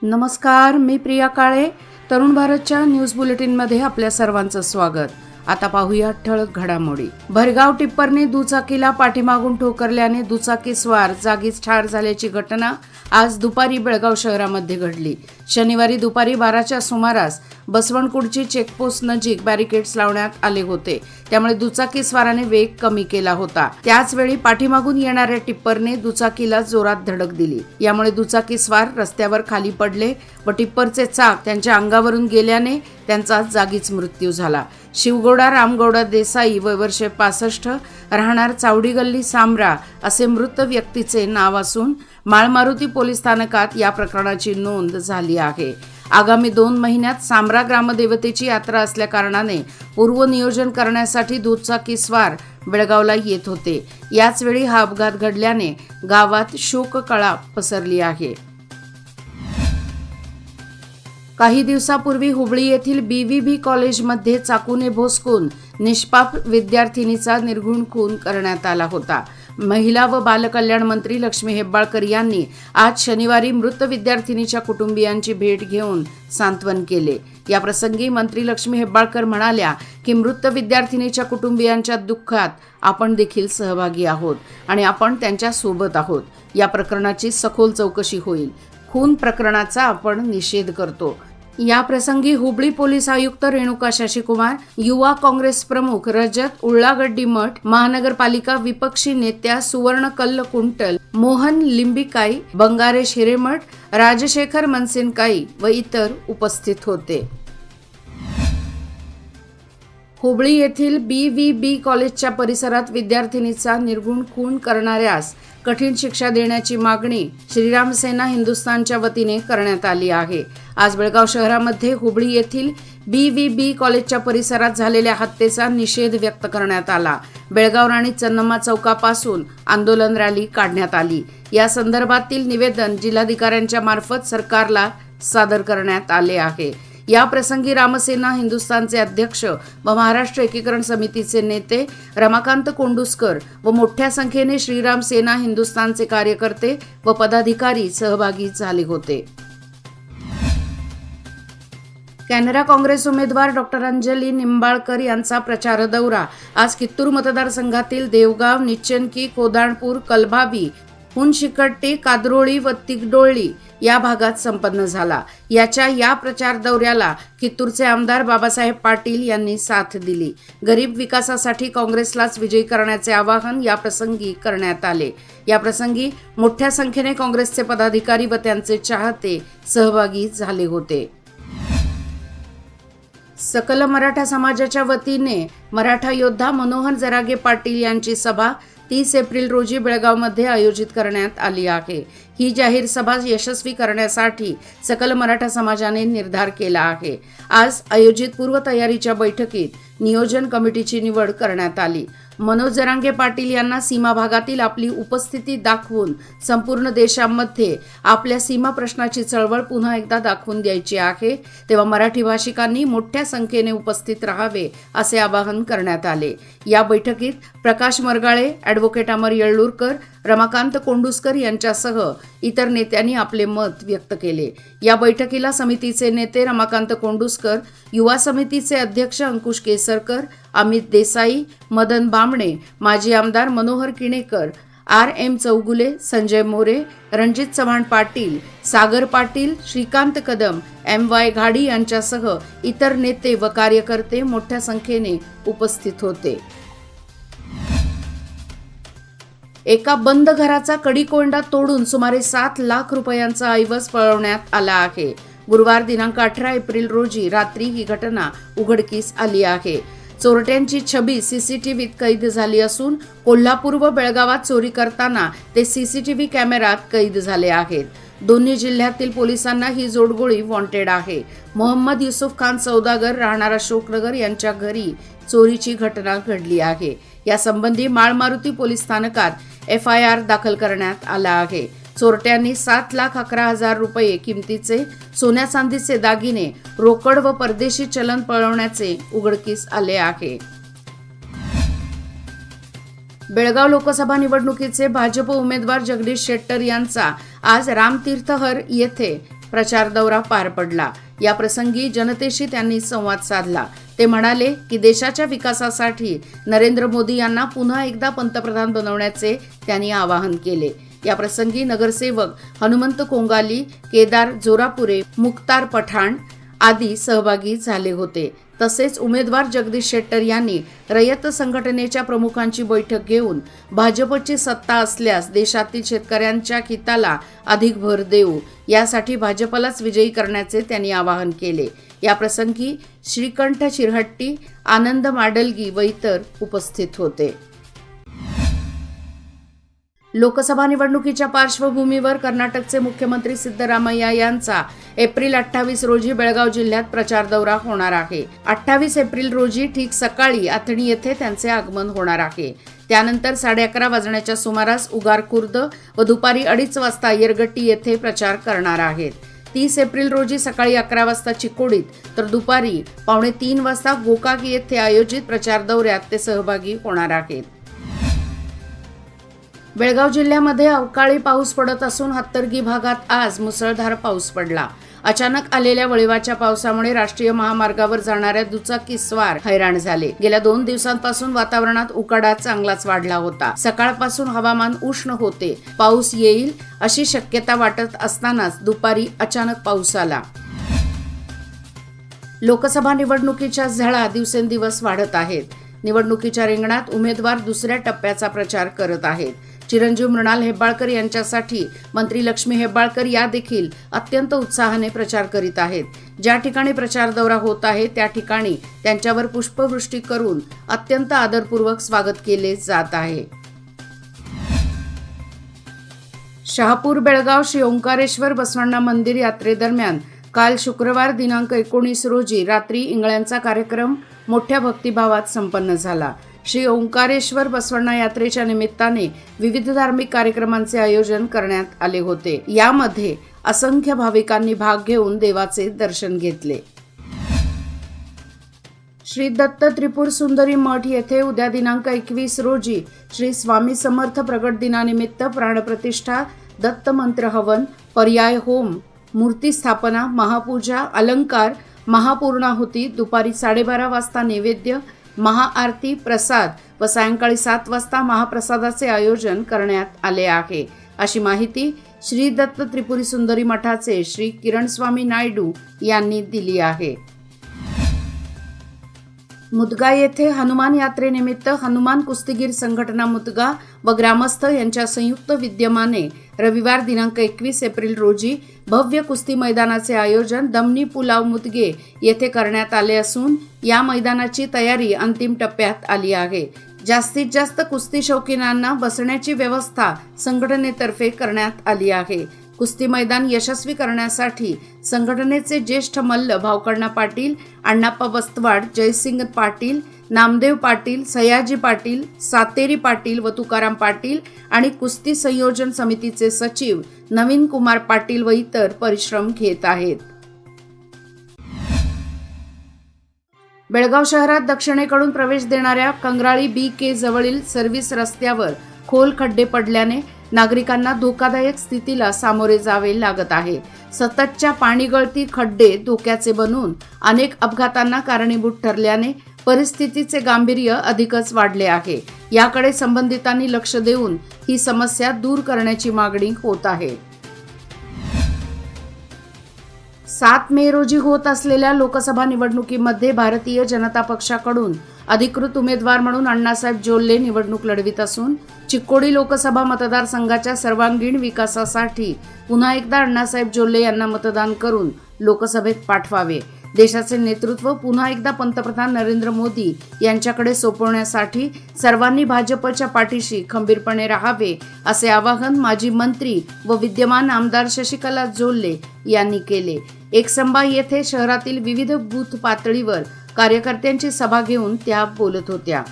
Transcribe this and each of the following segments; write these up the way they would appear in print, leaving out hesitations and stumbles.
नमस्कार, मी प्रिया काळे. तरुण भारतच्या न्यूज बुलेटिनमध्ये आपल्या सर्वांचं स्वागत. आता पाहूया ठळक घडामोडी. भरधाव टिप्परने दुचाकीला पाठीमागून ठोकरल्याने दुचाकी स्वार जागीच ठार झाल्याची घटना आज दुपारी बेळगाव शहरामध्ये घडली. शनिवारी दुपारी 12च्या सुमारास बसवणकुडची चेकपोस्ट नजीक बॅरिकेड्स लावण्यात आले होते, त्यामुळे दुचाकी स्वाराने वेग कमी केला होता. त्याचवेळी पाठीमागून येणाऱ्या टिप्परने दुचाकीला जोरात धडक दिली. यामुळे दुचाकी स्वार रस्त्यावर खाली पडले व टिप्परचे चाक त्यांच्या अंगावरून गेल्याने त्यांचा जागीच मृत्यू झाला. शिवगौडा रामगौडा देसाई वय वर्षे 65, राहणार चावडी गल्ली सांब्रा असे मृत व्यक्तीचे नाव असून माळमारुती पोलीस स्थानकात या प्रकरणाची नोंद झाली आहे. आगामी 2 महिन्यात सांब्रा ग्रामदेवतेची यात्रा असल्या कारणाने पूर्वनियोजन करण्यासाठी दुचाकी स्वार बेळगावला येत होते. याचवेळी हा अपघात घडल्याने गावात शोककळा पसरली आहे. काही दिवसापूर्वी हुबळी येथील BVB कॉलेजमध्ये चाकूने भोसकून निष्पाप विद्यार्थिनीचा निर्घृण खून करण्यात आला होता. महिला व बालकल्याण मंत्री लक्ष्मी हेब्बाळकर यांनी आज शनिवारी मृत विद्यार्थिनीच्या कुटुंबियांची भेट घेऊन सांत्वन केले. या प्रसंगी मंत्री लक्ष्मी हेब्बाळकर म्हणाल्या की मृत विद्यार्थिनीच्या कुटुंबियांच्या दुःखात आपण देखील सहभागी आहोत आणि आपण त्यांच्या सोबत आहोत. या प्रकरणाची सखोल चौकशी होईल. खून प्रकरणाचा आपण निषेध करतो. या प्रसंगी हुबळी पोलीस आयुक्त रेणुका शशिकुमार, युवा काँग्रेस प्रमुख रजत उल्लागड्डी मठ, महानगरपालिका विपक्षी नेत्या सुवर्ण कल्लकुंटल, मोहन लिंबिकाई, बंगारेश हिरेमठ, राजशेखर मनसिनकाई व इतर उपस्थित होते. हुबळी येथील BVB कॉलेजच्या परिसरात विद्यार्थिनीचा निर्घृण खून करणाऱ्यास कठीण शिक्षा देण्याची मागणी श्रीराम सेना हिंदुस्थानच्या वतीने करण्यात आली आहे. आज बेळगाव शहरामध्ये हुबळी येथील BVB कॉलेजच्या परिसरात झालेल्या हत्येचा निषेध व्यक्त करण्यात आला. बेळगाव राणी चन्नम्मा चौकापासून आंदोलन रॅली काढण्यात आली. या संदर्भातील निवेदन जिल्हाधिकाऱ्यांच्या मार्फत सरकारला सादर करण्यात आले आहे. या प्रसंगी रामसेना हिंदुस्थानचे अध्यक्ष व महाराष्ट्र एकीकरण समितीचे नेते रमाकांत कोंडुस्कर व मोठ्या संख्येने श्रीराम सेना हिंदुस्थानचे कार्यकर्ते व पदाधिकारी सहभागी झाले होते. कॅनरा काँग्रेस उमेदवार डॉ. अंजली निंबाळकर यांचा प्रचार दौरा आज कित्तूर मतदारसंघातील देवगाव, निच्चनकी, कोदाणपूर, कलभावी, हुनशिकट्टी, कादरोळी व तिगडोळी या भागात संपन्न झाला. या प्रचार दौऱ्याला कित्तूरचे आमदार बाबासाहेब पाटील यांनी साथ दिली. गरीब विकासासाठी काँग्रेसलाच विजयी करण्याचे आवाहन या प्रसंगी करण्यात आले. या प्रसंगी मोठ्या संख्येने काँग्रेसचे पदाधिकारी व त्यांचे चाहते सहभागी झाले होते. सकल मराठा समाजाच्या वतीने मराठा योद्धा मनोहर जरागे पाटील यांची सभा 30 एप्रिल रोजी बेळगावमध्ये आयोजित करण्यात आली आहे. ही जाहीर सभा यशस्वी करण्यासाठी सकल मराठा समाजाने निर्धार केला आहे. आज आयोजित पूर्वतयारीच्या बैठकीत नियोजन कमिटीची निवड करण्यात आली. मनोज जरांगे पाटील यांना सीमा भागातील आपली उपस्थिती दाखवून संपूर्ण देशामध्ये आपल्या सीमा प्रश्नाची चळवळ पुन्हा एकदा दाखवून द्यायची आहे, तेव्हा मराठी भाषिकांनी मोठ्या संख्येने उपस्थित राहावे असे आवाहन करण्यात आले. या बैठकीत प्रकाश मरगाळे, ॲडव्होकेट अमर येळ्ळूरकर, रमाकांत कोंडुस्कर यांच्यासह इतर नेत्यांनी आपले मत व्यक्त केले. या बैठकीला समितीचे नेते रमाकांत कोंडुस्कर, युवा समितीचे अध्यक्ष अंकुश केसरकर, अमित देसाई, मदन बामणे, माजी आमदार मनोहर किणेकर, RM चौगुले, संजय मोरे, रणजित चव्हाण पाटील, सागर पाटील, श्रीकांत कदम, MY घाडी यांच्यासह इतर नेते व कार्यकर्ते मोठ्या संख्येने उपस्थित होते. एका बंद घराचा कडिकोंडा तोडून सुमारे 7 लाख रुपयांचा ऐवज पळवण्यात आला आहे. गुरुवार दिनांक 18 एप्रिल रोजी रात्री ही घटना उघडकीस आली आहे. चोरट्यांची छबी CCTVत कैद झाली असून कोल्हापूर व बेळगावात चोरी करताना ते CCTV कॅमेऱ्यात कैद झाले आहेत. दोन्ही जिल्ह्यातील पोलिसांना ही जोडगोळी वॉन्टेड आहे. मोहम्मद युसुफ खान सौदागर, राहणार अशोकनगर यांच्या घरी चोरीची घटना घडली आहे. यासंबंधी माळमारुती पोलीस स्थानकात FIR दाखल करण्यात आला आहे. चोरट्यांनी 7,11,000 रुपये किमतीचे सोन्या चांदीचे दागिने, रोकड व परदेशी चलन पळवण्याचे उघडकीस आले आहे. बेळगाव लोकसभा निवडणुकीचे भाजप उमेदवार जगदीश शेट्टर यांचा आज रामतीर्थहर येथे प्रचार दौरा पार पडला। या प्रसंगी जनतेशी त्यांनी संवाद साधला। ते म्हणाले की देशाच्या विकासासाठी नरेंद्र मोदी यांना पुन्हा एकदा पंतप्रधान बनवण्याचे त्यांनी आवाहन केले। या प्रसंगी नगरसेवक हनुमंत कोंगाली, केदार जोरापुरे, मुख्तार पठाण आदी सहभागी झाले होते। तसेच उमेदवार जगदीश शेट्टर यांनी रयत संघटनेच्या प्रमुखांची बैठक घेऊन भाजपची सत्ता असल्यास देशातील शेतकऱ्यांच्या हिताला अधिक भर देऊ, यासाठी भाजपलाच विजयी करण्याचे त्यांनी आवाहन केले। या प्रसंगी श्रीकंठ चिरहट्टी, आनंद माडलगी व इतर उपस्थित होते। लोकसभा निवडणुकीच्या पार्श्वभूमीवर कर्नाटकचे मुख्यमंत्री सिद्धरामय्या यांचा एप्रिल 28 रोजी बेळगाव जिल्ह्यात प्रचार दौरा होणार आहे। 28 एप्रिल रोजी ठीक सकाळी आथणी येथे त्यांचे आगमन होणार आहे। त्यानंतर 11:30 वाजण्याच्या सुमारास उगार खुर्द व दुपारी 2:30 वाजता येरगट्टी येथे प्रचार करणार आहेत। 30 एप्रिल रोजी सकाळी 11 वाजता चिकोडीत तर दुपारी 2:45 वाजता गोकाक येथे आयोजित प्रचार दौऱ्यात ते सहभागी होणार आहेत। बेळगाव जिल्ह्यामध्ये अवकाळी पाऊस पडत असून हत्तरगी भागात आज मुसळधार पाऊस पडला। अचानक आलेल्या वळिवाच्या पावसामुळे राष्ट्रीय महामार्गावर जाणाऱ्या दुचाकीस्वार हैराण झाले। गेल्या 2 दिवसांपासून वातावरणात उकाडा चांगलाच वाढला होता। सकाळपासून हवामान उष्ण होते। पाऊस येईल अशी शक्यता वाटत असतानाच दुपारी अचानक पाऊस आला। लोकसभा निवडणुकीच्या झळा दिवसेंदिवस वाढत आहेत। निवडणुकीच्या रिंगणात उमेदवार दुसऱ्या टप्प्याचा प्रचार करत आहेत। चिरंजीव मृणाल हेब्बाळकर यांच्यासाठी मंत्री लक्ष्मी हेब्बाळकर या देखील अत्यंत उत्साहाने प्रचार करीत आहेत। ज्या ठिकाणी प्रचार दौरा होत आहे त्या ठिकाणी त्यांच्यावर पुष्पवृष्टी करून अत्यंत आदरपूर्वक स्वागत केले जात आहे। शहापूर बेळगाव श्री ओंकारेश्वर बसवण्णा मंदिर यात्रेदरम्यान काल शुक्रवार दिनांक 19 रोजी रात्री इंगळ्यांचा कार्यक्रम मोठ्या भक्तिभावात संपन्न झाला। श्री ओंकारेश्वर बसवण्णा यात्रेच्या निमित्ताने विविध धार्मिक कार्यक्रमांचे आयोजन करण्यात आले होते। यामध्ये असंख्य भाविकांनी भाग घेऊन देवाचे दर्शन घेतले। श्री दत्त त्रिपुर सुंदरी मठ येथे उद्या दिनांक 21 रोजी श्री स्वामी समर्थ प्रगट दिनानिमित्त प्राणप्रतिष्ठा, दत्त मंत्र हवन, पर्याय होम, मूर्ती स्थापना, महापूजा, अलंकार, महापूर्णाहुती, दुपारी 12:30 वाजता नैवेद्य, महाआरती, प्रसाद व सायंकाळी 7 वाजता महाप्रसादाचे आयोजन करण्यात आले आहे, अशी माहिती श्री दत्त त्रिपुरी सुंदरी मठाचे श्री किरणस्वामी नायडू यांनी दिली आहे। मुदगा येथे हनुमान यात्रेनिमित्त हनुमान कुस्तीगीर संघटना मुदगा व ग्रामस्थ यांच्या संयुक्त विद्यमाने रविवार दिनांक 21 एप्रिल रोजी भव्य कुस्ती मैदानाचे आयोजन दमनी पुलाव मुदगे येथे करण्यात आले असून या मैदानाची तयारी अंतिम टप्प्यात आली आहे। जास्तीत जास्त कुस्ती शौकीनांना बसण्याची व्यवस्था संघटनेतर्फे करण्यात आली आहे। कुस्ती मैदान यशस्वी करण्यासाठी संघटनेचे ज्येष्ठ मल्ल भावकण्णा पाटील, अण्णाप्पा बस्तवाड, जयसिंग पाटील, नामदेव पाटील, सयाजी पाटील, सातेरी पाटील व तुकाराम पाटील आणि कुस्ती संयोजन समितीचे सचिव नवीन कुमार पाटील व इतर परिश्रम घेत आहेत। बेळगाव शहरात दक्षिणेकडून प्रवेश देणाऱ्या कंगराळी BK जवळील सर्व्हिस रस्त्यावर खोल खड्डे पडल्याने नागरिकांना धोकादायक स्थितीला सामोरे जावे लागत आहे। सततच्या पाणी गळती खड्डे धोक्याचे बनून अनेक अपघातांना कारणीभूत ठरल्याने परिस्थितीचे गांभीर्य अधिकच वाढले आहे। याकडे संबंधितांनी लक्ष देऊन ही समस्या दूर करण्याची मागणी होत आहे। 7 मे रोजी होत असलेल्या लोकसभा निवडणुकीमध्ये भारतीय जनता पक्षाकडून अधिकृत उमेदवार म्हणून अण्णासाहेब जोल्ले निवडणूक लढवित असून चिक्कोडी लोकसभा मतदारसंघाच्या सर्वांगीण विकासासाठी पुन्हा एकदा अण्णासाहेब जोल्ले यांना मतदान करून लोकसभेत पाठवावे। देशाचे नेतृत्व पुन्हा एकदा पंतप्रधान नरेंद्र मोदी यांच्याकडे सोपवण्यासाठी सर्वांनी भाजपच्या पाठीशी खंबीरपणे राहावे, असे आवाहन माजी मंत्री व विद्यमान आमदार शशिकला जोल्ले यांनी केले। एकसंबा येथे शहरातील विविध बूथ पातळीवर कार्यकर्त्यांची सभा घेऊन त्या बोलत होत्या।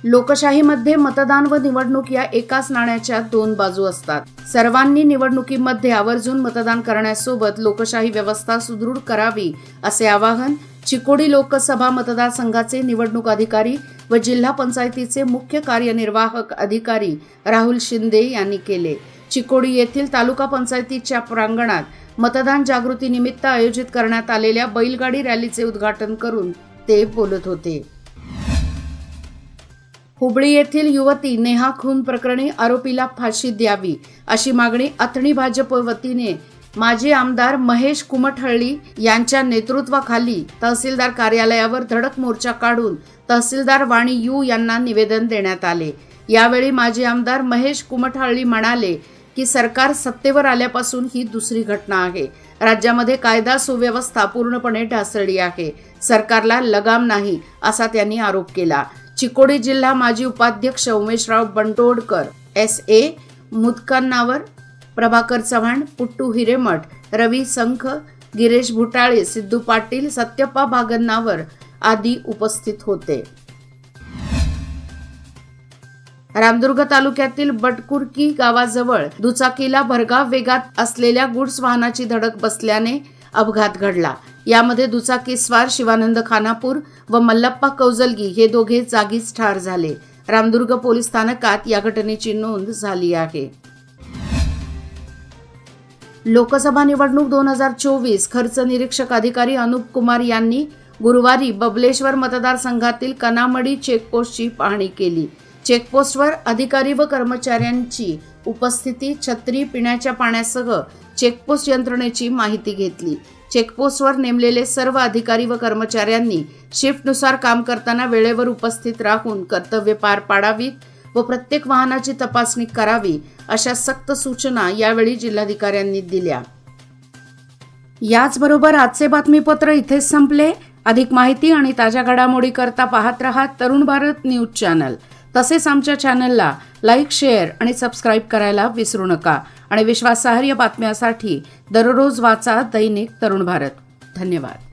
लोकशाहीमध्ये मतदान व निवडणूक या एकाच नाण्याच्या 2 बाजू असतात। सर्वांनी निवडणुकीमध्ये आवर्जून मतदान करण्यासोबत लोकशाही व्यवस्था सुदृढ करावी, असे आवाहन चिकोडी लोकसभा मतदारसंघाचे निवडणूक अधिकारी व जिल्हा पंचायतीचे मुख्य कार्यनिर्वाहक अधिकारी राहुल शिंदे यांनी केले। चिकोडी येथील तालुका पंचायतीच्या प्रांगणात मतदान जागृती निमित्त आयोजित करण्यात आलेल्या बैलगाडी रॅलीचे उद्घाटन करून ते बोलत होते. हुबळी येथील युवती नेहा खून प्रकरणी आरोपीला फाशी द्यावी अशी मागणी अथणी भाजप वतीने माजी आमदार महेश कुमठहळ्ळी यांच्या नेतृत्वाखाली तहसीलदार कार्यालयावर धडक मोर्चा काढून तहसीलदार वाणी यू यांना निवेदन देण्यात आले. यावेळी माजी आमदार महेश कुमठहळ्ळी म्हणाले की सरकार सत्तेवर आल्यापासून ही दुसरी घटना आहे. राज्यामध्ये कायदा सुव्यवस्था पूर्णपणे ढासळली आहे. सरकारला लगाम नाही असा त्यांनी आरोप केला. चिकोडी जिल्हा माजी उपाध्यक्ष उमेशराव बंटोडकर, SA मुदकन्नावर, प्रभाकर चव्हाण, पुट्टू हिरेमठ, रवी संख, गिरीश भुटाळे, सिद्धू पाटील, सत्यप्पा भागन्नावर आदी उपस्थित होते. रामदुर्ग तालुक्यातील बटकुर्की गावाजवळ दुचाकीला भरधाव वेगात असलेल्या गुड्स वाहनाची धडक बसल्याने अपघात घडला. यामध्ये दुचाकीस्वार शिवानंद खानापूर व मल्लप्पा कौजलगी हे दोघे जागीच ठार झाले. रामदुर्ग पोलीस स्थानकात या घटनेची नोंद झाली आहे. लोकसभा निवडणूक 2024 खर्च निरीक्षक अधिकारी अनुप कुमार यांनी गुरुवारी बबलेश्वर मतदारसंघातील कनामडी चेकपोस्टची पाहणी केली. चेकपोस्टवर अधिकारी व कर्मचाऱ्यांची उपस्थिती, छत्री, पिण्याच्या पाण्यासह चेकपोस्ट यंत्रणेची माहिती घेतली. चेकपोस्टवर नेमलेले सर्व अधिकारी व कर्मचाऱ्यांनी शिफ्टनुसार काम करताना वेळेवर उपस्थित राहून कर्तव्ये पार पाडावीत व प्रत्येक वाहनाची तपासणी करावी अशा सक्त सूचना यावेळी जिल्हाधिकाऱ्यांनी दिल्या. याचबरोबर आजचे बातमीपत्र इथेच संपले. अधिक माहिती आणि ताज्या घडामोडी करता पाहत रहा तरुण भारत न्यूज चॅनल. तसेच आमच्या चॅनलला लाईक, शेअर आणि सबस्क्राईब करायला विसरू नका. आणि विश्वासार्ह बातम्यांसाठी दररोज वाचा दैनिक तरुण भारत. धन्यवाद.